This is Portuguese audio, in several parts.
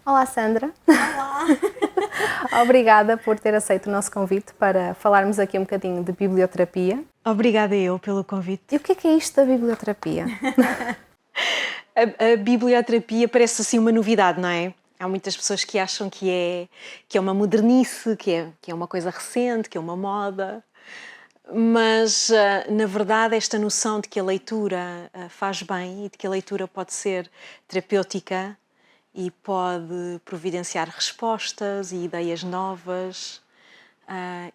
Olá, Sandra. Olá. Obrigada por ter aceito o nosso convite para falarmos aqui um bocadinho de biblioterapia. Obrigada eu pelo convite. E o que é isto da biblioterapia? A biblioterapia parece assim uma novidade, não é? Há muitas pessoas que acham que é uma modernice, que é uma coisa recente, que é uma moda. Mas, na verdade, esta noção de que a leitura faz bem e de que a leitura pode ser terapêutica e pode providenciar respostas e ideias novas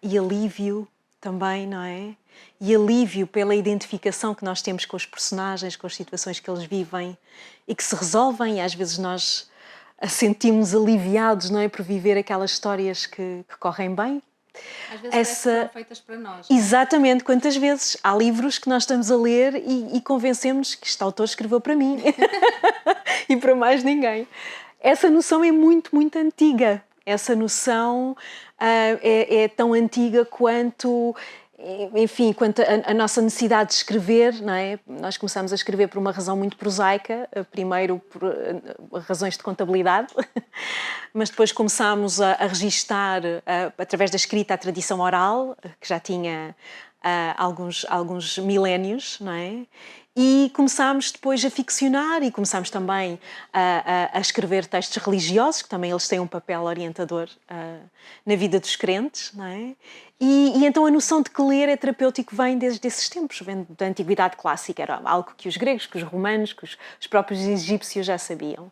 e alívio também, não é? E alívio pela identificação que nós temos com os personagens, com as situações que eles vivem e que se resolvem, e às vezes nós sentimos aliviados, não é? Por viver aquelas histórias que correm bem. Às vezes são feitas para nós. Exatamente, quantas vezes há livros que nós estamos a ler e convencemos que este autor escreveu para mim e para mais ninguém. Essa noção é muito, muito antiga. Essa noção é tão antiga quanto, enfim, quanto a nossa necessidade de escrever, não é? Nós começamos a escrever por uma razão muito prosaica, primeiro por razões de contabilidade, mas depois começámos a registar, através da escrita, a tradição oral, que já tinha alguns milénios, não é? E começámos depois a ficcionar e começámos também a escrever textos religiosos, que também eles têm um papel orientador na vida dos crentes, não é? E então a noção de que ler é terapêutico vem desde esses tempos, vem da Antiguidade Clássica, era algo que os gregos, que os romanos, que os próprios egípcios já sabiam.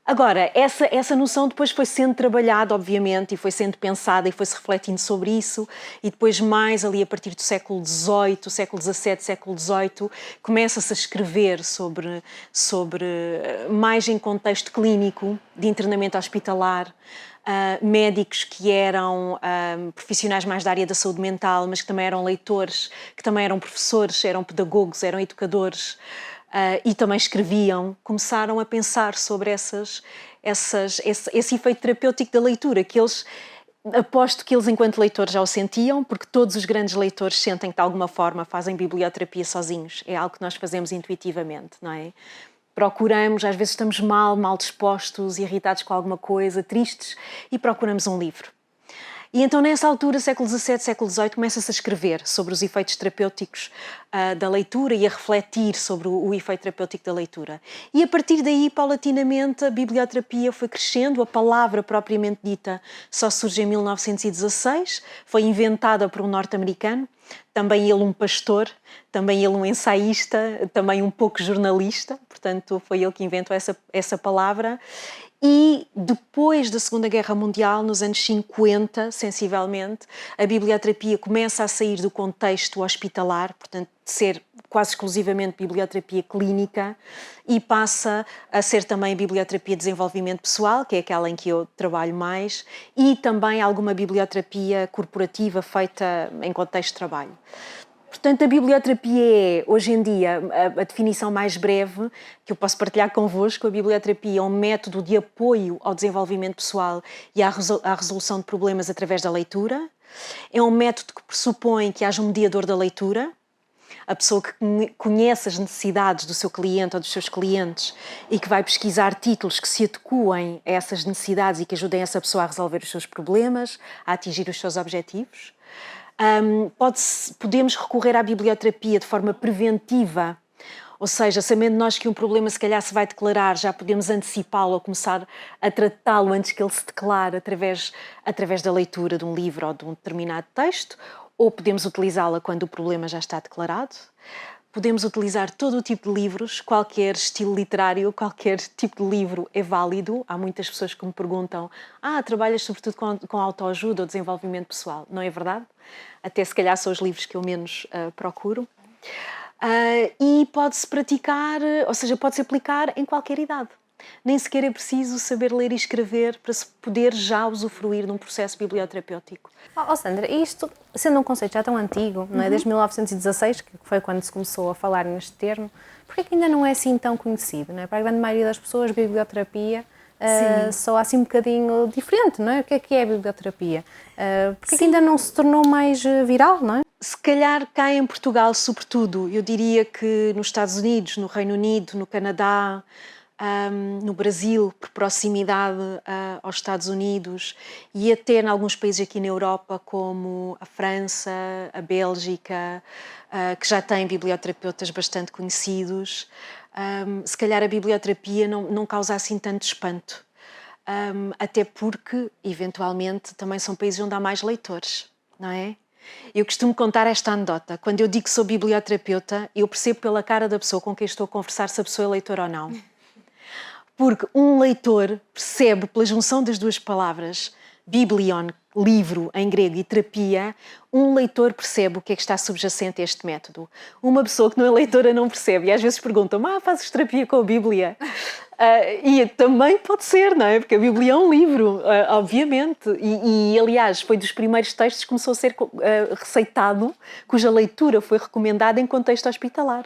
Agora, essa noção depois foi sendo trabalhada, obviamente, e foi sendo pensada e foi-se refletindo sobre isso, e depois mais ali a partir do século XVIII, século XVII, século XVIII, começa-se a escrever sobre mais em contexto clínico, de internamento hospitalar, médicos que eram profissionais mais da área da saúde mental, mas que também eram leitores, que também eram professores, eram pedagogos, eram educadores, e também escreviam, começaram a pensar sobre esse efeito terapêutico da leitura, que eles, aposto que eles enquanto leitores já o sentiam, porque todos os grandes leitores sentem que de alguma forma fazem biblioterapia sozinhos, é algo que nós fazemos intuitivamente, não é? Procuramos, às vezes estamos mal dispostos, irritados com alguma coisa, tristes, e procuramos um livro. E então, nessa altura, século XVII, século XVIII, começa-se a escrever sobre os efeitos terapêuticos da leitura e a refletir sobre o efeito terapêutico da leitura. E a partir daí, paulatinamente, a biblioterapia foi crescendo, a palavra propriamente dita só surge em 1916, foi inventada por um norte-americano, também ele um pastor, também ele um ensaísta, também um pouco jornalista, portanto foi ele que inventou essa palavra. E depois da Segunda Guerra Mundial, nos anos 50, sensivelmente, a biblioterapia começa a sair do contexto hospitalar, portanto, de ser quase exclusivamente biblioterapia clínica, e passa a ser também a biblioterapia de desenvolvimento pessoal, que é aquela em que eu trabalho mais, e também alguma biblioterapia corporativa feita em contexto de trabalho. Portanto, a biblioterapia é, hoje em dia, a definição mais breve que eu posso partilhar convosco. A biblioterapia é um método de apoio ao desenvolvimento pessoal e à resolução de problemas através da leitura. É um método que pressupõe que haja um mediador da leitura, a pessoa que conhece as necessidades do seu cliente ou dos seus clientes e que vai pesquisar títulos que se adequem a essas necessidades e que ajudem essa pessoa a resolver os seus problemas, a atingir os seus objetivos. Podemos recorrer à biblioterapia de forma preventiva, ou seja, sabendo nós que um problema se calhar se vai declarar, já podemos antecipá-lo ou começar a tratá-lo antes que ele se declare através da leitura de um livro ou de um determinado texto, ou podemos utilizá-la quando o problema já está declarado. Podemos utilizar todo o tipo de livros, qualquer estilo literário, qualquer tipo de livro é válido. Há muitas pessoas que me perguntam: trabalhas sobretudo com autoajuda ou desenvolvimento pessoal? Não é verdade? Até se calhar são os livros que eu menos procuro. E pode-se praticar, ou seja, pode-se aplicar em qualquer idade. Nem sequer é preciso saber ler e escrever para se poder já usufruir de um processo biblioterapêutico. Sandra, isto, sendo um conceito já tão antigo, não é? Desde 1916, que foi quando se começou a falar neste termo, porquê que ainda não é assim tão conhecido? Não é? Para a grande maioria das pessoas, biblioterapia só assim um bocadinho diferente, não é? O que é a biblioterapia? Porque é que ainda não se tornou mais viral, não é? Se calhar cá em Portugal, sobretudo, eu diria que nos Estados Unidos, no Reino Unido, no Canadá, no Brasil, por proximidade aos Estados Unidos, e até em alguns países aqui na Europa, como a França, a Bélgica, que já têm biblioterapeutas bastante conhecidos, se calhar a biblioterapia não causa assim tanto espanto. Até porque, eventualmente, também são países onde há mais leitores, não é? Eu costumo contar esta anedota. Quando eu digo que sou biblioterapeuta, eu percebo pela cara da pessoa com quem estou a conversar se a pessoa é leitora ou não. Porque um leitor percebe, pela junção das duas palavras, biblion, livro em grego, e terapia, um leitor percebe o que é que está subjacente a este método. Uma pessoa que não é leitora não percebe. E às vezes perguntam-me, fazes terapia com a Bíblia? E também pode ser, não é? Porque a Bíblia é um livro, obviamente. Aliás, foi dos primeiros textos que começou a ser receitado, cuja leitura foi recomendada em contexto hospitalar.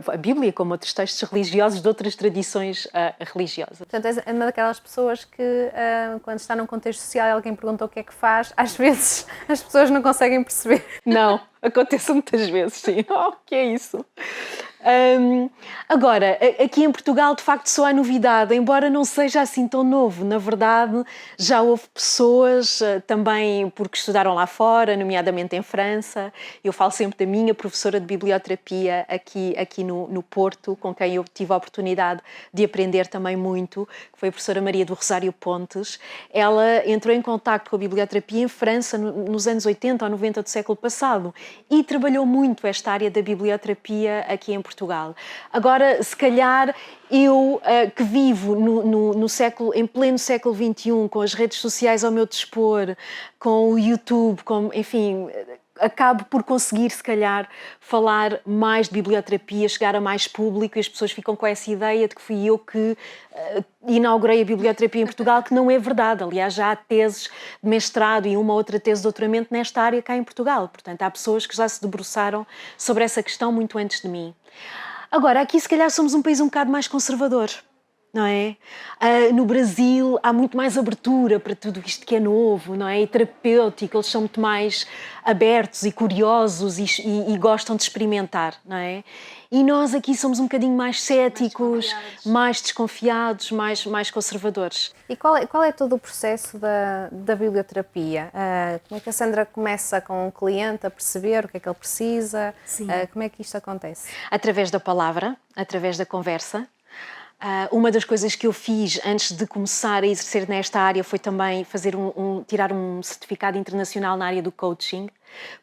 A Bíblia, como outros textos religiosos de outras tradições religiosas. Portanto, é uma daquelas pessoas que, quando está num contexto social e alguém pergunta o que é que faz, às vezes as pessoas não conseguem perceber. Não, acontece muitas vezes, sim. O que é isso? Agora, aqui em Portugal, de facto, só há novidade, embora não seja assim tão novo. Na verdade, já houve pessoas também porque estudaram lá fora, nomeadamente em França. Eu falo sempre da minha professora de biblioterapia aqui no Porto, com quem eu tive a oportunidade de aprender também muito, que foi a professora Maria do Rosário Pontes. Ela entrou em contacto com a biblioterapia em França nos anos 80 ou 90 do século passado e trabalhou muito esta área da biblioterapia aqui em Portugal. Agora, se calhar, eu que vivo em pleno século XXI, com as redes sociais ao meu dispor, com o YouTube, enfim, acabo por conseguir, se calhar, falar mais de biblioterapia, chegar a mais público, e as pessoas ficam com essa ideia de que fui eu que inaugurei a biblioterapia em Portugal, que não é verdade. Aliás, já há teses de mestrado e uma outra tese de doutoramento nesta área cá em Portugal. Portanto, há pessoas que já se debruçaram sobre essa questão muito antes de mim. Agora, aqui se calhar somos um país um bocado mais conservador, não é? No Brasil há muito mais abertura para tudo isto que é novo, não é? E terapêutico, eles são muito mais abertos e curiosos e gostam de experimentar, não é? E nós aqui somos um bocadinho mais céticos, mais desconfiados, mais conservadores. E qual é todo o processo da biblioterapia? Como é que a Sandra começa com um cliente a perceber o que é que ele precisa? Como é que isto acontece? Através da palavra, através da conversa. Uma das coisas que eu fiz antes de começar a exercer nesta área foi também tirar um certificado internacional na área do coaching,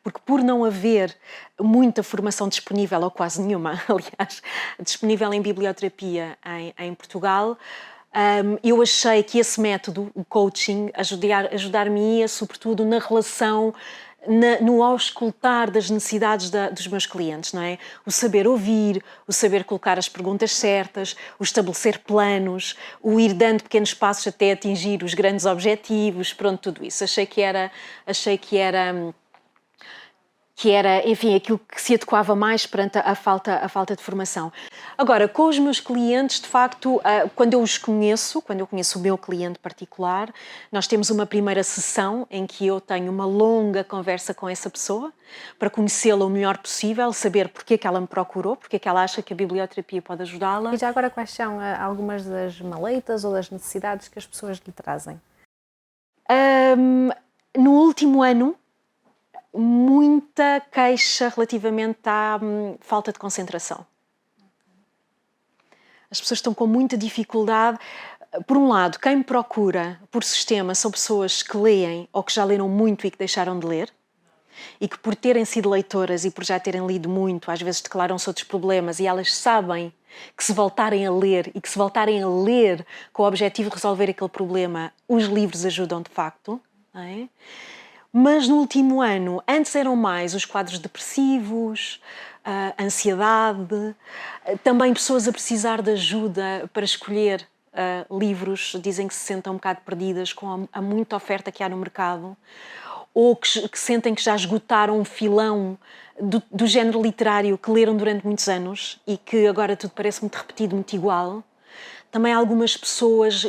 porque por não haver muita formação disponível, ou quase nenhuma, aliás, disponível em biblioterapia em Portugal, eu achei que esse método, o coaching, ajudar-me-ia sobretudo na relação, no auscultar das necessidades dos meus clientes, não é? O saber ouvir, o saber colocar as perguntas certas, o estabelecer planos, o ir dando pequenos passos até atingir os grandes objetivos, pronto, tudo isso. Achei que era, enfim, aquilo que se adequava mais perante a falta de formação. Agora, com os meus clientes, de facto, quando eu conheço o meu cliente particular, nós temos uma primeira sessão em que eu tenho uma longa conversa com essa pessoa para conhecê-la o melhor possível, saber porque é que ela me procurou, porque é que ela acha que a biblioterapia pode ajudá-la. E já agora, quais são algumas das maleitas ou das necessidades que as pessoas lhe trazem? No último ano, muita queixa relativamente à falta de concentração. As pessoas estão com muita dificuldade. Por um lado, quem me procura por sistema são pessoas que leem ou que já leram muito e que deixaram de ler, e que por terem sido leitoras e por já terem lido muito, às vezes declaram-se outros problemas, e elas sabem que se voltarem a ler e que se voltarem a ler com o objetivo de resolver aquele problema, os livros ajudam de facto, não é? Mas no último ano, antes eram mais os quadros depressivos, ansiedade, também pessoas a precisar de ajuda para escolher livros, dizem que se sentem um bocado perdidas com a muita oferta que há no mercado, ou que sentem que já esgotaram um filão do género literário que leram durante muitos anos e que agora tudo parece muito repetido, muito igual. também algumas pessoas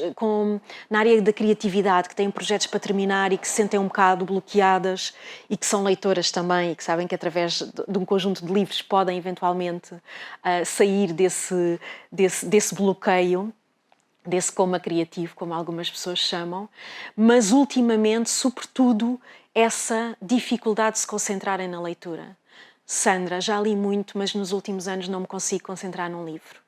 na área da criatividade que têm projetos para terminar e que se sentem um bocado bloqueadas e que são leitoras também e que sabem que através de um conjunto de livros podem eventualmente sair desse bloqueio, desse coma criativo, como algumas pessoas chamam, mas ultimamente, sobretudo, essa dificuldade de se concentrarem na leitura. Sandra, já li muito, mas nos últimos anos não me consigo concentrar num livro.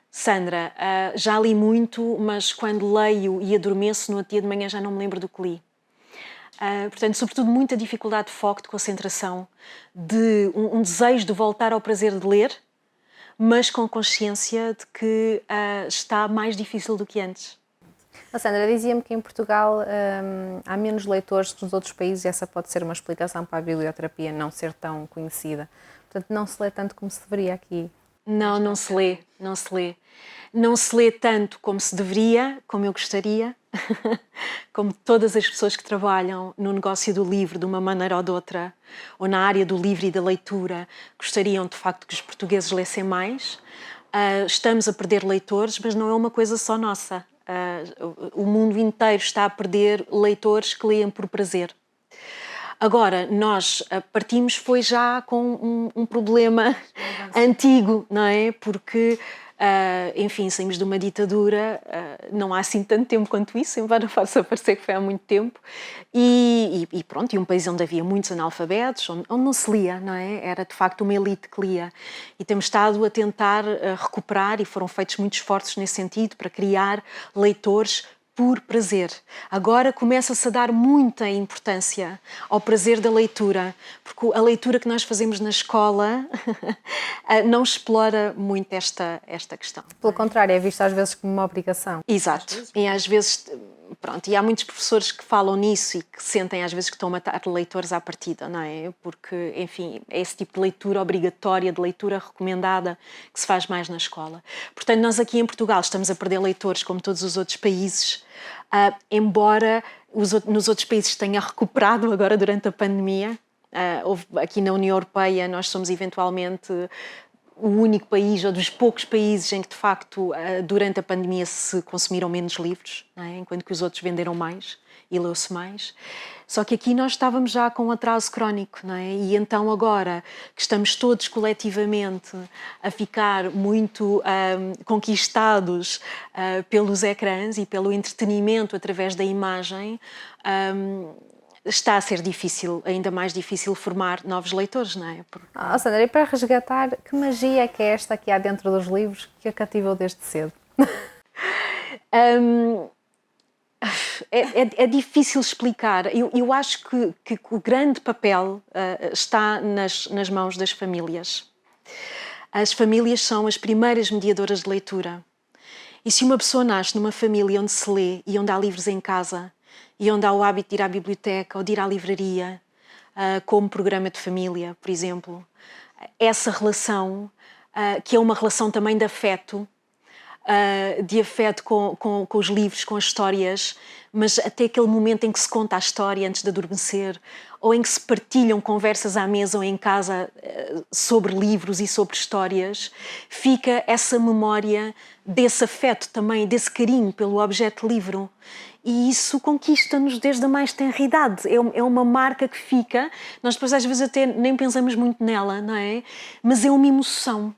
Sandra, já li muito, mas quando leio e adormeço no outro dia de manhã já não me lembro do que li. Portanto, sobretudo muita dificuldade de foco, de concentração, de um desejo de voltar ao prazer de ler, mas com consciência de que está mais difícil do que antes. A Sandra dizia-me que em Portugal há menos leitores que nos outros países e essa pode ser uma explicação para a biblioterapia não ser tão conhecida. Portanto, não se lê tanto como se deveria aqui. Não, não se lê, não se lê. Não se lê tanto como se deveria, como eu gostaria, como todas as pessoas que trabalham no negócio do livro de uma maneira ou de outra, ou na área do livro e da leitura, gostariam de facto que os portugueses lessem mais. Estamos a perder leitores, mas não é uma coisa só nossa. O mundo inteiro está a perder leitores que leem por prazer. Agora, nós partimos foi já com um problema antigo, não é? Porque, enfim, saímos de uma ditadura, não há assim tanto tempo quanto isso, embora faça parecer que foi há muito tempo, e pronto, e um país onde havia muitos analfabetos, onde não se lia, não é? Era de facto uma elite que lia. E temos estado a tentar recuperar, e foram feitos muitos esforços nesse sentido, para criar leitores por prazer. Agora começa-se a dar muita importância ao prazer da leitura, porque a leitura que nós fazemos na escola não explora muito esta questão. Pelo contrário, é visto às vezes como uma obrigação. Exato. E às vezes, pronto, e há muitos professores que falam nisso e que sentem às vezes que estão a matar leitores à partida, não é? Porque, enfim, é esse tipo de leitura obrigatória, de leitura recomendada que se faz mais na escola. Portanto, nós aqui em Portugal estamos a perder leitores como todos os outros países, embora nos outros países tenha recuperado agora durante a pandemia. Aqui na União Europeia nós somos eventualmente o único país, ou dos poucos países em que de facto durante a pandemia se consumiram menos livros, não é? Enquanto que os outros venderam mais e leu-se mais. Só que aqui nós estávamos já com um atraso crónico, não é? E então agora que estamos todos coletivamente a ficar muito conquistados pelos ecrãs e pelo entretenimento através da imagem, está a ser difícil, ainda mais difícil formar novos leitores, não é? Sandra, e para resgatar, que magia é que é esta que há dentro dos livros que a cativou desde cedo? É difícil explicar. Eu acho que o grande papel está nas mãos das famílias. As famílias são as primeiras mediadoras de leitura. E se uma pessoa nasce numa família onde se lê e onde há livros em casa, e onde há o hábito de ir à biblioteca ou de ir à livraria, como programa de família, por exemplo, essa relação, que é uma relação também de afeto com os livros, com as histórias, mas até aquele momento em que se conta a história antes de adormecer, ou em que se partilham conversas à mesa ou em casa sobre livros e sobre histórias, fica essa memória desse afeto também, desse carinho pelo objeto livro. E isso conquista-nos desde a mais tenra idade. É uma marca que fica. Nós depois às vezes até nem pensamos muito nela, não é? Mas é uma emoção.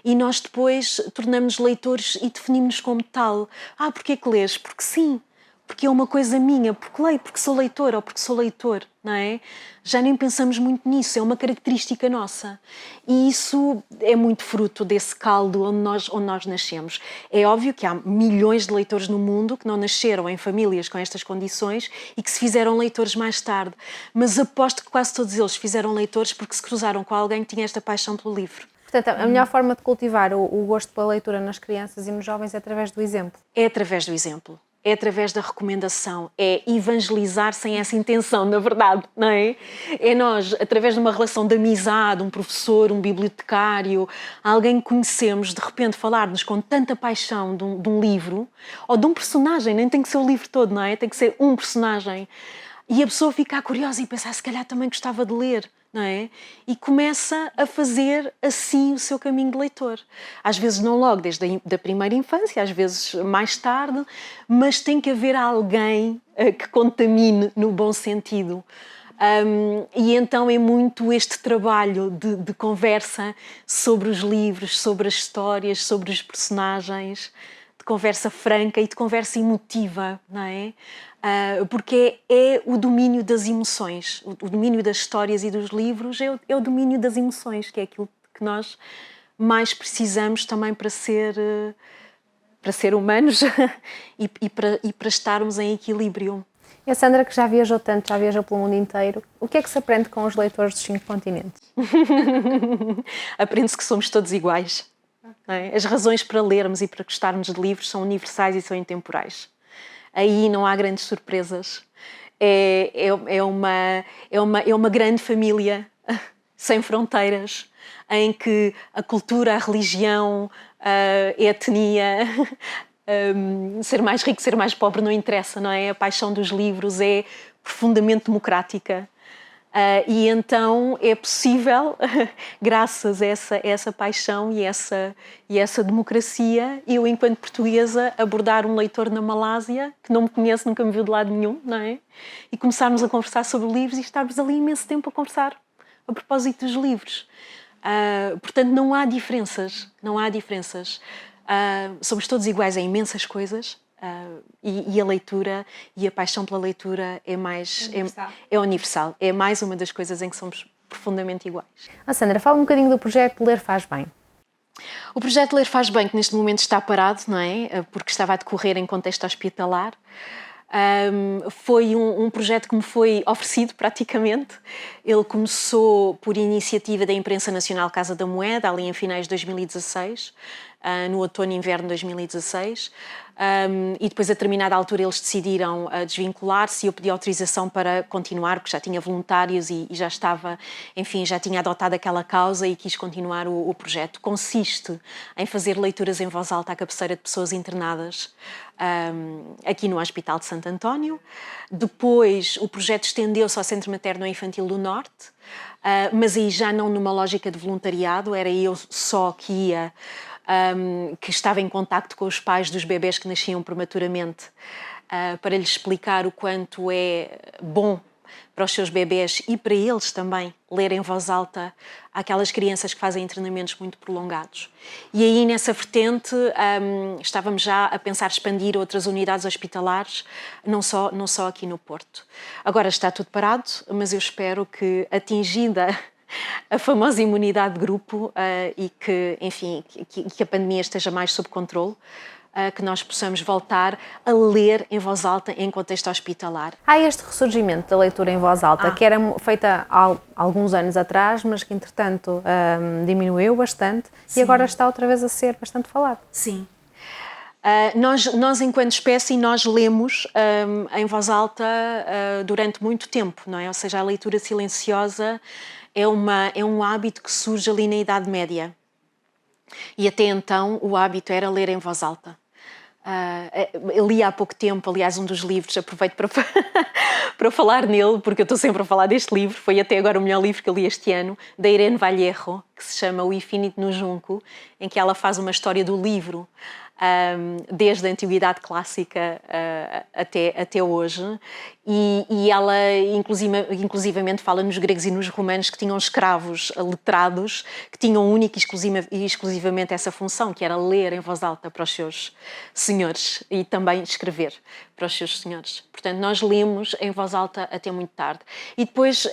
E nós depois tornamos-nos leitores e definimos-nos como tal. Porquê que lês? Porque sim. Porque é uma coisa minha. Porque leio, porque sou leitora ou porque sou leitor, não é? Já nem pensamos muito nisso. É uma característica nossa. E isso é muito fruto desse caldo onde nós nascemos. É óbvio que há milhões de leitores no mundo que não nasceram em famílias com estas condições e que se fizeram leitores mais tarde. Mas aposto que quase todos eles fizeram leitores porque se cruzaram com alguém que tinha esta paixão pelo livro. Portanto, a melhor forma de cultivar o gosto pela leitura nas crianças e nos jovens é através do exemplo. É através do exemplo. É através da recomendação, é evangelizar sem essa intenção, na verdade, não é? É nós, através de uma relação de amizade, um professor, um bibliotecário, alguém que conhecemos, de repente falar-nos com tanta paixão de um livro, ou de um personagem, nem tem que ser o livro todo, não é? Tem que ser um personagem. E a pessoa fica curiosa e pensa, se calhar também gostava de ler, não é? E começa a fazer assim o seu caminho de leitor. Às vezes não logo desde a primeira infância, às vezes mais tarde, mas tem que haver alguém que contamine no bom sentido. E então é muito este trabalho de conversa sobre os livros, sobre as histórias, sobre os personagens, de conversa franca e de conversa emotiva, não é? Porque é o domínio das emoções, o domínio das histórias e dos livros é o domínio das emoções, que é aquilo que nós mais precisamos também para ser humanos e para estarmos em equilíbrio. E a Sandra, que já viajou tanto, já viajou pelo mundo inteiro, o que é que se aprende com os leitores dos 5 continentes? Aprende-se que somos todos iguais. Não é? As razões para lermos e para gostarmos de livros são universais e são intemporais. Aí não há grandes surpresas. É uma grande família sem fronteiras, em que a cultura, a religião, a etnia, ser mais rico, ser mais pobre não interessa, não é? A paixão dos livros é profundamente democrática. E então é possível, graças a essa paixão e essa democracia, eu, enquanto portuguesa, abordar um leitor na Malásia, que não me conhece, nunca me viu de lado nenhum, não é? E começarmos a conversar sobre livros e estarmos ali imenso tempo a conversar a propósito dos livros. Portanto, não há diferenças, não há diferenças. Somos todos iguais em imensas coisas. E a leitura e a paixão pela leitura é universal. É mais uma das coisas em que somos profundamente iguais. Sandra, fala um bocadinho do projeto Ler Faz Bem. O projeto Ler Faz Bem, que neste momento está parado, não é? Porque estava a decorrer em contexto hospitalar. Foi um projeto que me foi oferecido praticamente. Ele começou por iniciativa da Imprensa Nacional Casa da Moeda, ali em finais de 2016, no outono e inverno de 2016. E depois, a determinada altura, eles decidiram desvincular-se e eu pedi autorização para continuar, porque já tinha voluntários e já estava, enfim, já tinha adotado aquela causa e quis continuar o projeto. Consiste em fazer leituras em voz alta à cabeceira de pessoas internadas aqui no Hospital de Santo António. Depois, o projeto estendeu-se ao Centro Materno e Infantil do Norte, mas aí já não numa lógica de voluntariado, era eu só que ia, que estava em contacto com os pais dos bebés que nasciam prematuramente, para lhes explicar o quanto é bom para os seus bebés e para eles também ler em voz alta àquelas crianças que fazem internamentos muito prolongados. E aí, nessa vertente, estávamos já a pensar expandir outras unidades hospitalares, não só aqui no Porto. Agora está tudo parado, mas eu espero que, atingida a famosa imunidade de grupo e que, enfim, que a pandemia esteja mais sob controle, que nós possamos voltar a ler em voz alta em contexto hospitalar. Há este ressurgimento da leitura em voz alta, que era feita há alguns anos atrás, mas que, entretanto, diminuiu bastante. Sim. E agora está outra vez a ser bastante falado. Sim. Nós, enquanto espécie, nós lemos em voz alta durante muito tempo, não é? Ou seja, a leitura silenciosa é um hábito que surge ali na Idade Média. E até então o hábito era ler em voz alta. Eu li há pouco tempo, aliás, um dos livros, aproveito para falar nele, porque eu estou sempre a falar deste livro, foi até agora o melhor livro que eu li este ano, da Irene Vallejo, que se chama O Infinito no Junco, em que ela faz uma história do livro, desde a Antiguidade Clássica até hoje, e ela inclusivamente fala nos gregos e nos romanos que tinham escravos letrados, que tinham única e exclusivamente essa função, que era ler em voz alta para os seus senhores e também escrever para os seus senhores. Portanto, nós lemos em voz alta até muito tarde. E depois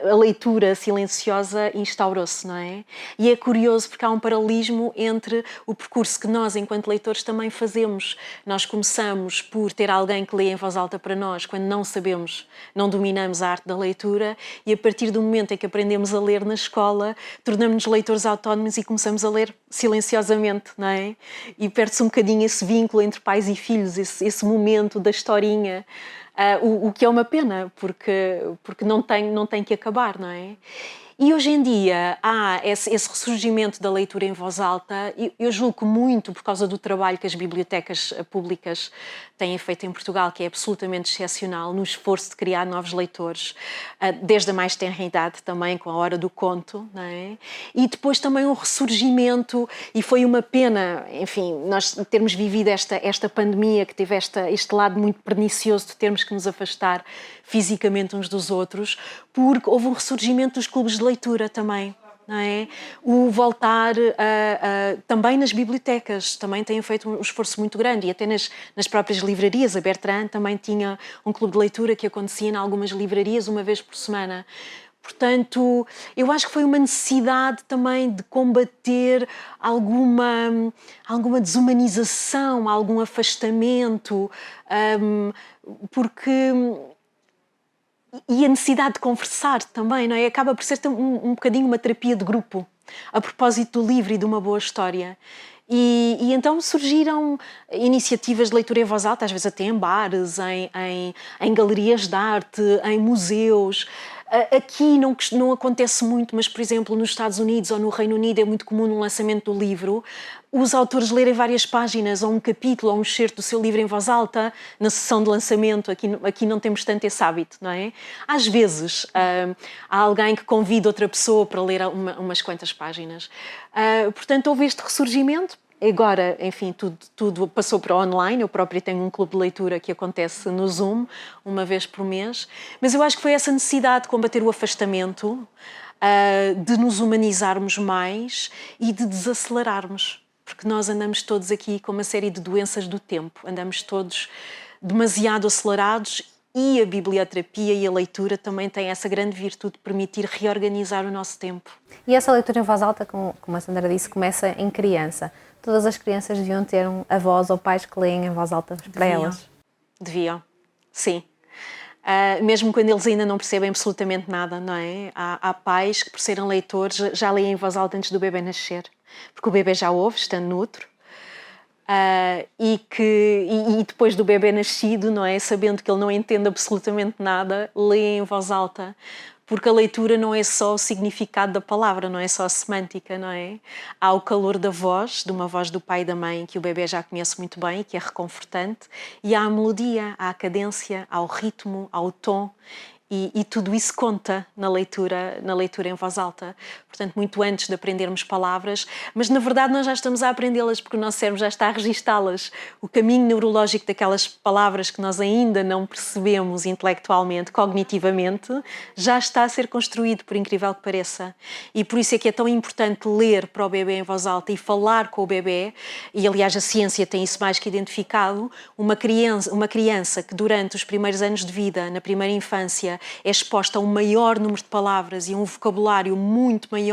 a leitura silenciosa instaurou-se, não é? E é curioso porque há um paralelismo entre o percurso que nós, enquanto leitores, também fazemos. Nós começamos por ter alguém que lê em voz alta para nós quando não sabemos, não dominamos a arte da leitura, e a partir do momento em que aprendemos a ler na escola, tornamos-nos leitores autónomos e começamos a ler silenciosamente, não é? E perde-se um bocadinho esse vínculo entre pais e filhos, esse momento da historinha. O que é uma pena, porque não tem que acabar, não é? E hoje em dia há esse ressurgimento da leitura em voz alta, e eu julgo muito por causa do trabalho que as bibliotecas públicas têm feito em Portugal, que é absolutamente excepcional, no esforço de criar novos leitores, desde a mais tenra idade também, com a Hora do Conto, não é? E depois também um ressurgimento, e foi uma pena, enfim, nós termos vivido esta pandemia, que teve este lado muito pernicioso de termos que nos afastar fisicamente uns dos outros, porque houve um ressurgimento dos clubes de leitura também. Não é? O voltar também nas bibliotecas também têm feito um esforço muito grande, e até nas próprias livrarias. A Bertrand também tinha um clube de leitura que acontecia em algumas livrarias uma vez por semana. Portanto, eu acho que foi uma necessidade também de combater alguma desumanização, algum afastamento, porque... E a necessidade de conversar também, não é? Acaba por ser um bocadinho uma terapia de grupo, a propósito do livro e de uma boa história. E então surgiram iniciativas de leitura em voz alta, às vezes até em bares, em galerias de arte, em museus. Aqui não acontece muito, mas, por exemplo, nos Estados Unidos ou no Reino Unido é muito comum no lançamento do livro os autores lerem várias páginas ou um capítulo ou um excerto do seu livro em voz alta na sessão de lançamento. Aqui não temos tanto esse hábito, não é? Às vezes há alguém que convida outra pessoa para ler umas quantas páginas. Portanto, houve este ressurgimento. Agora, enfim, tudo passou para online. Eu própria tenho um clube de leitura que acontece no Zoom, uma vez por mês. Mas eu acho que foi essa necessidade de combater o afastamento, de nos humanizarmos mais e de desacelerarmos. Porque nós andamos todos aqui com uma série de doenças do tempo. Andamos todos demasiado acelerados, e a biblioterapia e a leitura também têm essa grande virtude de permitir reorganizar o nosso tempo. E essa leitura em voz alta, como a Sandra disse, começa em criança. Todas as crianças deviam ter avós ou pais que leem em voz alta para elas? Deviam, sim. Mesmo quando eles ainda não percebem absolutamente nada, não é? Há pais que, por serem leitores, já leem em voz alta antes do bebê nascer. Porque o bebê já ouve, estando no útero. E depois do bebê nascido, não é? Sabendo que ele não entende absolutamente nada, lê em voz alta. Porque a leitura não é só o significado da palavra, não é só a semântica, não é? Há o calor da voz, de uma voz do pai e da mãe, que o bebê já conhece muito bem, que é reconfortante, e há a melodia, há a cadência, há o ritmo, há o tom, e tudo isso conta na leitura em voz alta. Portanto, muito antes de aprendermos palavras, mas na verdade nós já estamos a aprendê-las porque o nosso cérebro já está a registá-las. O caminho neurológico daquelas palavras que nós ainda não percebemos intelectualmente, cognitivamente, já está a ser construído, por incrível que pareça. E por isso é que é tão importante ler para o bebê em voz alta e falar com o bebê, e aliás a ciência tem isso mais que identificado. Uma criança que durante os primeiros anos de vida, na primeira infância, é exposta a um maior número de palavras e a um vocabulário muito maior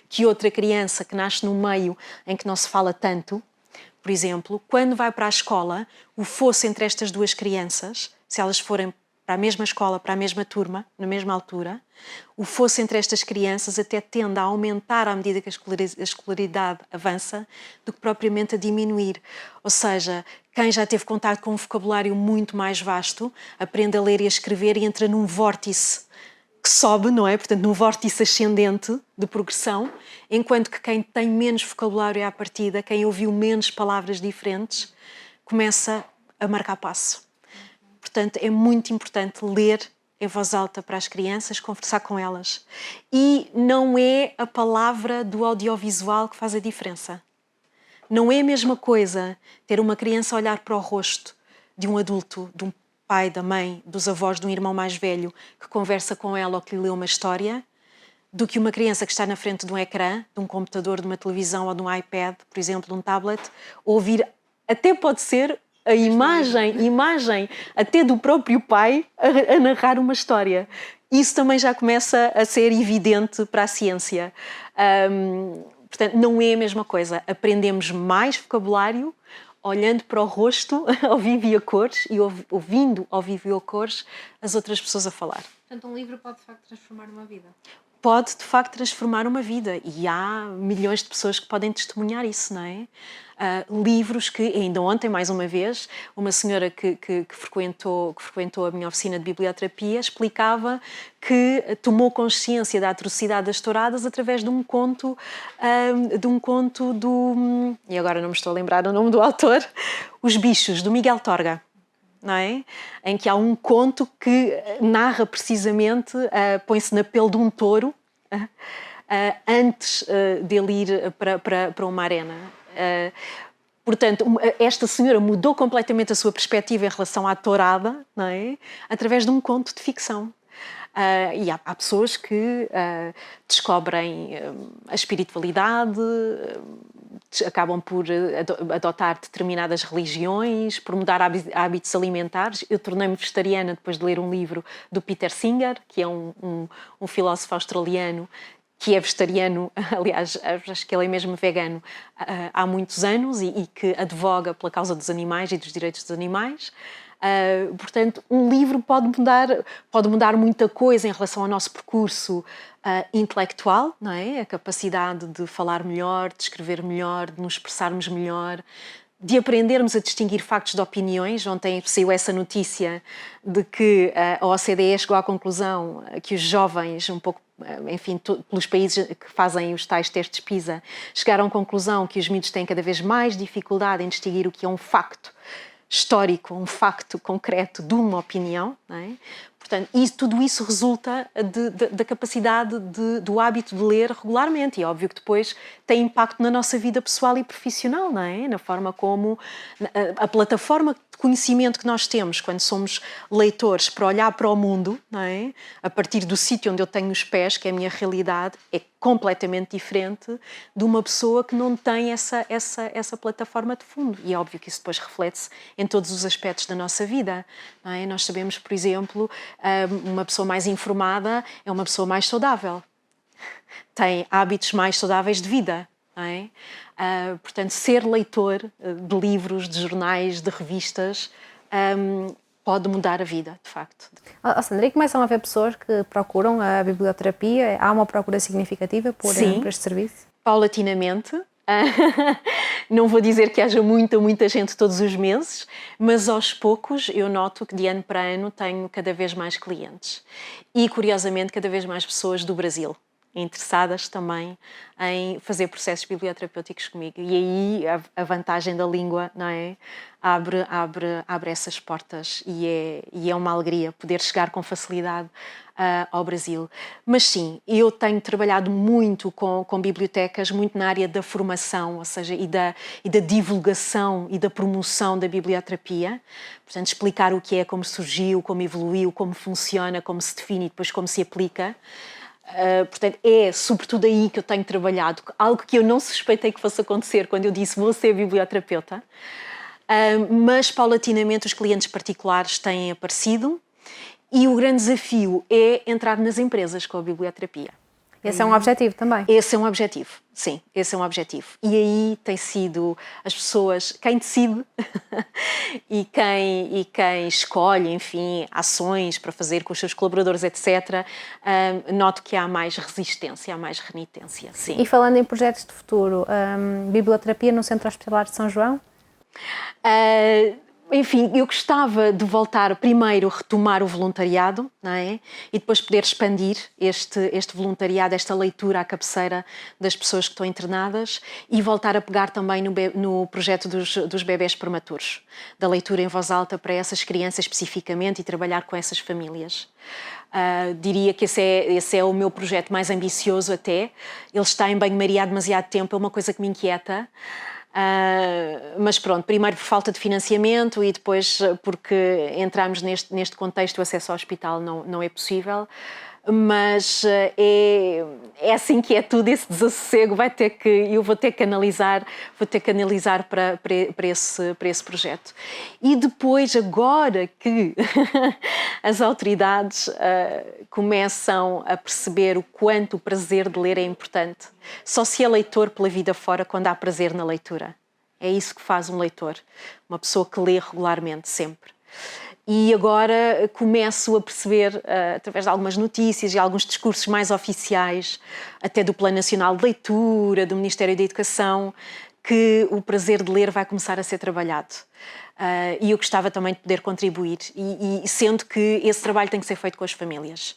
que outra criança que nasce num meio em que não se fala tanto. Por exemplo, quando vai para a escola, o fosso entre estas duas crianças, se elas forem para a mesma escola, para a mesma turma, na mesma altura, o fosso entre estas crianças até tende a aumentar à medida que a escolaridade avança do que propriamente a diminuir. Ou seja, quem já teve contato com um vocabulário muito mais vasto, aprende a ler e a escrever e entra num vórtice que sobe, não é? Portanto, num vórtice ascendente de progressão, enquanto que quem tem menos vocabulário à partida, quem ouviu menos palavras diferentes, começa a marcar passo. Portanto, é muito importante ler em voz alta para as crianças, conversar com elas. E não é a palavra do audiovisual que faz a diferença. Não é a mesma coisa ter uma criança a olhar para o rosto de um adulto, de um pai, da mãe, dos avós, de um irmão mais velho que conversa com ela ou que lhe lê uma história, do que uma criança que está na frente de um ecrã, de um computador, de uma televisão ou de um iPad, por exemplo, de um tablet, ouvir, até pode ser a imagem até do próprio pai a narrar uma história. Isso também já começa a ser evidente para a ciência. Portanto, não é a mesma coisa. Aprendemos mais vocabulário olhando para o rosto ao vivo e a cores e ouvindo ao vivo e a cores as outras pessoas a falar. Portanto, um livro pode, de facto, transformar uma vida. pode de facto transformar uma vida, e há milhões de pessoas que podem testemunhar isso, não é? Livros que, ainda ontem, mais uma vez, uma senhora que frequentou a minha oficina de biblioterapia explicava que tomou consciência da atrocidade das touradas através de um conto do... E agora não me estou a lembrar o nome do autor. Os Bichos, do Miguel Torga. Não é? Em que há um conto que narra precisamente, põe-se na pele de um touro antes dele ir para uma arena. Portanto, esta senhora mudou completamente a sua perspectiva em relação à tourada, não é? Através de um conto de ficção. E há pessoas que descobrem a espiritualidade, acabam por adotar determinadas religiões, por mudar hábitos alimentares. Eu tornei-me vegetariana depois de ler um livro do Peter Singer, que é um filósofo australiano, que é vegetariano, aliás, acho que ele é mesmo vegano, há muitos anos e que advoga pela causa dos animais e dos direitos dos animais. Portanto, um livro pode mudar muita coisa em relação ao nosso percurso intelectual, não é? A capacidade de falar melhor, de escrever melhor, de nos expressarmos melhor, de aprendermos a distinguir factos de opiniões. Ontem saiu essa notícia de que a OCDE chegou à conclusão que os jovens, um pouco, enfim, pelos países que fazem os tais testes PISA, chegaram à conclusão que os miúdos têm cada vez mais dificuldade em distinguir o que é um facto histórico, um facto concreto de uma opinião, não é? Portanto, tudo isso resulta da capacidade do hábito de ler regularmente, e é óbvio que depois tem impacto na nossa vida pessoal e profissional, não é? Na forma como a plataforma de conhecimento que nós temos quando somos leitores para olhar para o mundo, não é? A partir do sítio onde eu tenho os pés, que é a minha realidade, é completamente diferente de uma pessoa que não tem essa plataforma de fundo. E é óbvio que isso depois reflete-se em todos os aspectos da nossa vida, não é? Nós sabemos, por exemplo, uma pessoa mais informada é uma pessoa mais saudável, tem hábitos mais saudáveis de vida, não é? Portanto, ser leitor de livros, de jornais, de revistas, pode mudar a vida, de facto. Sandra, e começam a haver pessoas que procuram a biblioterapia? Há uma procura significativa por este serviço? Paulatinamente. Não vou dizer que haja muita gente todos os meses, mas aos poucos eu noto que de ano para ano tenho cada vez mais clientes. E, curiosamente, cada vez mais pessoas do Brasil interessadas também em fazer processos biblioterapêuticos comigo. E aí a vantagem da língua, não é? Abre essas portas e é uma alegria poder chegar com facilidade ao Brasil. Mas sim, eu tenho trabalhado muito com bibliotecas, muito na área da formação, ou seja, e da divulgação e da promoção da biblioterapia. Portanto, explicar o que é, como surgiu, como evoluiu, como funciona, como se define e depois como se aplica. Portanto, é sobretudo aí que eu tenho trabalhado, algo que eu não suspeitei que fosse acontecer quando eu disse vou ser biblioterapeuta, mas paulatinamente os clientes particulares têm aparecido e o grande desafio é entrar nas empresas com a biblioterapia. Esse é um objetivo também? Esse é um objetivo, sim, esse é um objetivo. E aí tem sido as pessoas, quem decide e quem escolhe, enfim, ações para fazer com os seus colaboradores, etc., noto que há mais resistência, há mais renitência, sim. E falando em projetos de futuro, biblioterapia no Centro Hospitalar de São João? Enfim, eu gostava de voltar, primeiro, retomar o voluntariado, não é? E depois poder expandir este voluntariado, esta leitura à cabeceira das pessoas que estão internadas e voltar a pegar também no projeto dos bebés prematuros, da leitura em voz alta para essas crianças especificamente e trabalhar com essas famílias. Diria que esse é o meu projeto mais ambicioso até. Ele está em banho-maria há demasiado tempo, é uma coisa que me inquieta. Mas pronto, primeiro por falta de financiamento e depois porque entramos neste contexto, o acesso ao hospital não é possível, mas é assim que é tudo, esse desassossego eu vou ter que analisar para esse projeto. E depois, agora que as autoridades começam a perceber o quanto o prazer de ler é importante, só se é leitor pela vida fora quando há prazer na leitura. É isso que faz um leitor, uma pessoa que lê regularmente, sempre. E agora começo a perceber, através de algumas notícias e alguns discursos mais oficiais, até do Plano Nacional de Leitura, do Ministério da Educação, que o prazer de ler vai começar a ser trabalhado. E eu gostava também de poder contribuir, e sendo que esse trabalho tem que ser feito com as famílias.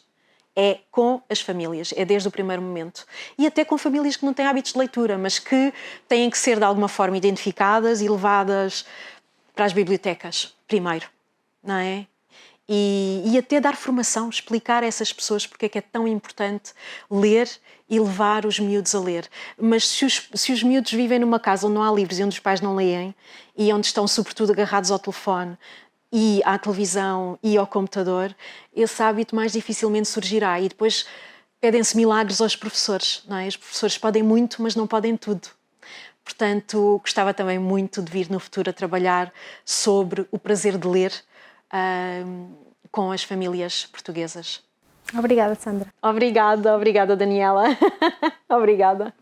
É com as famílias, é desde o primeiro momento. E até com famílias que não têm hábitos de leitura, mas que têm que ser de alguma forma identificadas e levadas para as bibliotecas, primeiro. Não é? E até dar formação, explicar a essas pessoas porque é que é tão importante ler e levar os miúdos a ler. Mas se os miúdos vivem numa casa onde não há livros e onde os pais não leem, e onde estão sobretudo agarrados ao telefone e à televisão e ao computador, esse hábito mais dificilmente surgirá. E depois pedem-se milagres aos professores. Não é? Os professores podem muito, mas não podem tudo. Portanto, gostava também muito de vir no futuro a trabalhar sobre o prazer de ler com as famílias portuguesas. Obrigada, Sandra. Obrigada, Daniela. Obrigada.